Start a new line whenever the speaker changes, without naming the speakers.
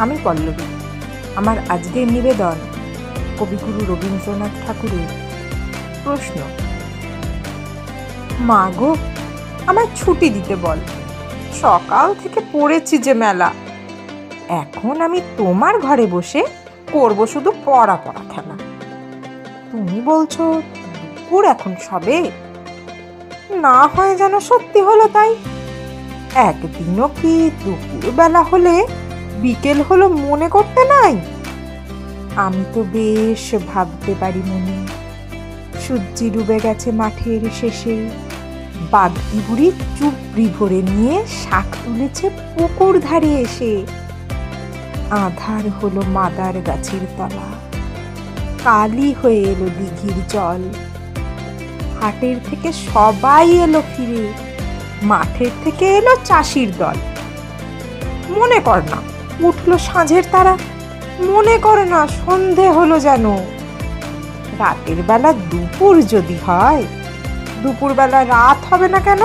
আমি পল্লবী। আমার আজকের নিবেদন কবিগুরু রবীন্দ্রনাথ ঠাকুরের প্রশ্ন। মা গো, আমার ছুটি দিতে বল, সকাল থেকে পড়েছি যে মেলা। এখন আমি তোমার ঘরে বসে করব শুধু পড়া পড়া খেলা। তুমি বলছো দুপুর এখন সবে, না হয় যেন সত্যি হলো তাই। একদিনও কি দুপুর বেলা হলে বিকেল হলো মনে করতে নাই? আমি তো বেশ ভাবতে পারি মনে, সূর্যি ডুবে গেছে মাঠের শেষে, বাগদি বুড়ি চুপড়ি ভরে নিয়ে শাক তুলেছে পুকুর ধারে এসে। আধার হলো মাদার গাছের তলা, কালি হয়ে এলো দিঘির জল। হাটের থেকে সবাই এলো ফিরে, মাঠের থেকে এলো চাষির দল। মনে কর না উঠলো সাঁঝের তারা, মনে করে না সন্ধে হলো যেন। রাতের বেলা দুপুর যদি হয়, দুপুর বেলা রাত হবে না কেন?